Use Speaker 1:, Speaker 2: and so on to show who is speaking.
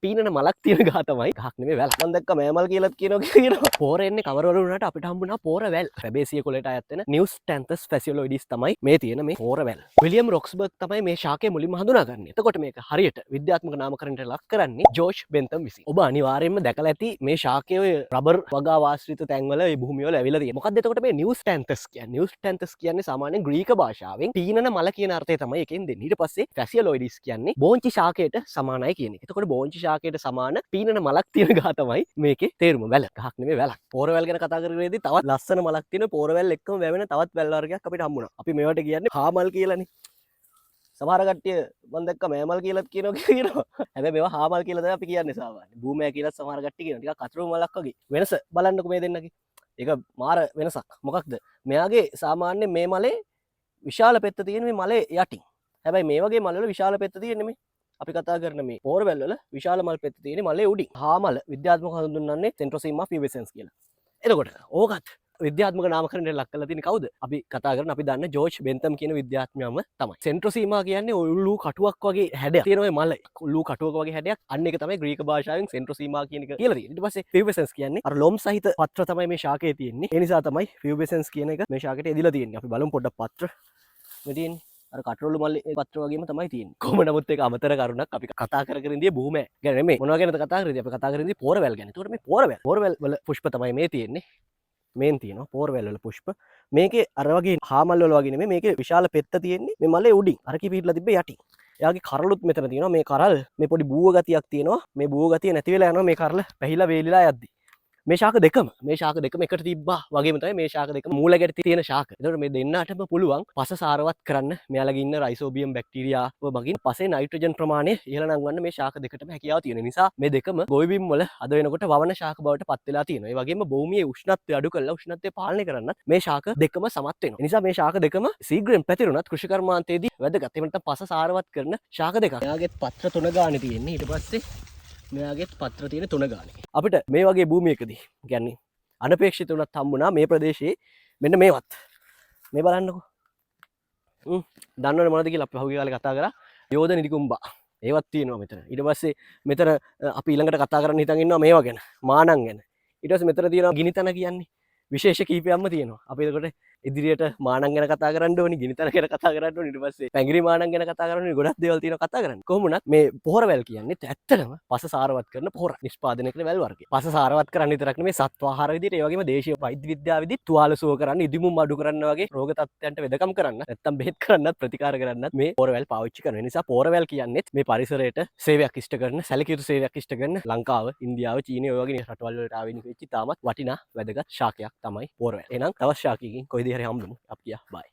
Speaker 1: පීනන මලක් තියෙන ගහ තමයි ගහක් නෙමෙයි වැල්. මම දැක්ක මෑමල් කියලාත් කියනවා. පෝර එන්නේ කවරවල වුණාට අපිට හම්බුණා පෝර වැල්. ෆැබේසිය කුලයට අයත් වෙන නිව්ස්ටැන්තස් ෆැසියොලොයිඩිස් තමයි මේ තියෙන මේ පෝර වැල්. විලියම් රොක්ස්බර්ග් තමයි මේ ශාකය මුලින්ම හඳුනාගන්නේ. එතකොට මේක හරියට විද්‍යාත්මක නාමකරණයට ලක් කරන්නේ ජෝර්ජ් බෙන්තම් විසින්. ඔබ අනිවාර්යයෙන්ම දැකලා ඇති මේ ශාකය ඔය රබර් වගා වාශ්‍රිත තැන්වල ඒ භූමිය වල ඇවිල්ලා තියෙනවා. මොකක්ද එතකොට මේ නිව්ස්ටැන්තස් කියන්නේ? නිව්ස්ටැන්තස් කියන්නේ සාමාන්‍යයෙන් ග්‍රීක භාෂාවෙන් පීනන මල කියන අර්ථය තමයි එකෙන් දෙන්නේ. ඊට පස්සේ ෆැසියොලොයිඩිස් කියන්නේ බෝංචි ශාකයට සමානයි කියන එක. එතකොට බෝංචි ශාකයට සමාන පීනන මලක් තියෙන ගහ තමයි මේකේ තේරුම. වැල. ගහක් නෙමෙයි වැලක්. පෝරවැල් ගැන කතා කරගේදී තවත් ලස්සන මලක් තියෙන පෝරවැල් එක්කම වැවෙන තවත් වැල් වර්ගයක් අපිට හම්බුණා. අපි මේවට කියන්නේ හාමල් කියලානේ. සමහර කට්ටිය මම දැක්ක මෑමල් කියලාත් කියනවා. හැබැයි මේවා හාමල් කියලා තමයි අපි කියන්නේ සාමාන්‍යයෙන්. බූමෑ කියලා සමහර කට්ටිය කියනවා. ටිකක් අතුරු මලක් වගේ. වෙනස බලන්නකෝ මේ දෙන්නගේ. ඒක මාර වෙනසක්. මොකක්ද? මෙයාගේ සාමාන්‍ය මේ මලේ විශාල පෙත්ත තියෙන මේ මලේ යටින්. හැබැයි මේ වගේ මල් වල විශාල පෙත්ත තියෙන්නේ මේ. අපි කතා කරන මේ පෝරවැල් වල විශාල මල් පෙත්ත තියෙන්නේ මලේ උඩින්. හාමල විද්‍යාත්මක හඳුන්වන්නේ සෙන්ට්‍රොසීමා පියුබෙසෙන්ස් කියලා. එතකොට ඕකත් විද්‍යාත්මක නාමකරණයට ලක් කරලා තියෙන්නේ කවුද? අපි කතා කරන අපි දන්න ජෝර්ජ් බෙන්තම් කියන විද්‍යාඥයාම තමයි. සෙන්ට්‍රොසීමා කියන්නේ උල්ලු කටුවක් වගේ හැඩයක් තියෙන ඔය මල. උල්ලු කටුවක වගේ හැඩයක්. අන්න ඒක තමයි ග්‍රීක භාෂාවෙන් සෙන්ට්‍රොසීමා කියන එක කියලා තියෙන්නේ. ඊට පස්සේ පියුබෙසෙන්ස් කියන්නේ අර ලොම් සහිත පත්‍ර තමයි මේ ශාකයේ තියෙන්නේ. ඒ නිසා තමයි පියුබෙසෙන්ස් කියන එක මේ ශාකයට එදිලා තියෙන්නේ. අපි බලමු පොඩ්ඩක් පත්‍ර මේ තියෙන්නේ. අර කටරොළු මල්ලේ පත්‍ර වගේම තමයි තියෙන්නේ. කොහොම නමුත් ඒක අමතර කරුණක් අපි කතා කර ඉඳියේ බූමෑ ගැන නෙමෙයි. මොනවා ගැනද කතා කරන්නේ? අපි කතා කරන්නේ පෝරවැල් ගැන. ඒකට මේ පෝරවැල් වල පුෂ්ප තමයි මේ තියෙන්නේ. මේන් තියෙනවා පෝරවැල් වල පුෂ්ප. මේකේ අර වගේ හාමල් වල වගේ නෙමෙයි. මේකේ විශාල පෙත්ත තියෙන්නේ මේ මලේ උඩින්. අර කිපිහිටලා තිබ්බේ යටින්. එයාගේ කරළුත් මෙතන තියෙනවා. මේ කරල් මේ පොඩි බූව ගතියක් තියෙනවා. මේ බූව ගතිය නැති වෙලා යනවා මේ කරල පැහිලා වේලිලා යද්දි. මේ ශාක දෙකම එකට තිබ්බා වගේම තමයි මේ ශාක දෙකම මූලකට තියෙන ශාක. ඒතකොට මේ දෙන්නටම පුළුවන් පස සාරවත් කරන්න මෙයාලගේ ඉන්න රයිසෝබියම් බැක්ටීරියාව මගින් පසේ නයිට්‍රජන් ප්‍රමාණය ඉහළ නංවන්න මේ ශාක දෙකටම හැකියාව තියෙන නිසා මේ දෙකම ගොවිබිම් වල අද වෙනකොට වවන ශාක බවට පත් වෙලා තියෙනවා. ඒ වගේම භූමියේ උෂ්ණත්වය අඩු කරලා උෂ්ණත්වය පාලනය කරන්නත් මේ ශාක දෙකම සමත් වෙනවා. ඒ නිසා මේ ශාක දෙකම ශීඝ්‍රයෙන් පැතිරුණත් කෘෂි කර්මාන්තයේදී වැදගත්. ඒ වෙනතම පස සාරවත් කරන ශාක දෙකක්. එයාගෙත් පත්‍ර 3 ගානේ තියෙන්නේ. ඊට පස්සේ මෙයාගෙත් පත්‍ර තියෙන 3 ගානේ. අපිට මේ වගේ භූමියකදී කියන්නේ අනපේක්ෂිත උනත් හම්බුණා මේ ප්‍රදේශයේ මෙන්න මේවත් මේ බලන්නකෝ දන්නවනේ මොනවද කියලා අපි පහුගිය කාලේ කතා කරා යෝධ නිදිකුම්බා ඒවත් තියෙනවා මෙතන ඊට පස්සේ මෙතන අපි ඊළඟට කතා කරන්න හිතන් ඉන්නවා මේවා ගැන මානං ගැන ඊට පස්සේ මෙතන තියෙනවා ගිනිතන කියන්නේ විශේෂ කීපයක්ම තියෙනවා අපි එතකොට ඉදිරියට මානං ගැන කතා කරන්න ඕනි ගිනිතන ගැන කතා කරන්න ඕනි ඊට පස්සේ පැංගිරි මානං ගැන කතා කරන්න ඕනි ගොඩක් දේවල් තියෙනවා කතා කරන්න කොහොම වුණත් මේ පොහොරවැල් කියන්නේ ඇත්තටම පස සාරවත් කරන පොහොර නිෂ්පාදනය කරන වැල් වර්ගය පස සාරවත් කරන්න විතරක් නෙමෙයි සත්ව ආහාර විදිහට ඒ වගේම දේශීය වෛද්‍ය විද්‍යාවේදී තුවාල සුව කරන්න ඉදිමුම් අඩු කරන්න වගේ රෝග තත්ත්වයන්ට වෙදකම් කරන්න නැත්තම් බෙහෙත් කරන්නත් ප්‍රතිකාර කරන්නත් මේ පොහොරවැල් පාවිච්චි කරනවා ඒ නිසා පොහොරවැල් කියන්නේ මේ පරිසරයට සේවයක් ඉෂ්ට කරන සැලකිය යුතු සේවයක් ඉෂ්ට කරන ලංකාව ඉන්දියාව චීනය ඔය වගේ රටවල් වලට ආවෙනික වෙච්ච තාමත් වටිනා වැදගත් ශාකයක් තමයි පොහොරවැල් එහෙනම් තවත් ශාකයකින් කොයිද හරි හම්බෙමු අපි බයි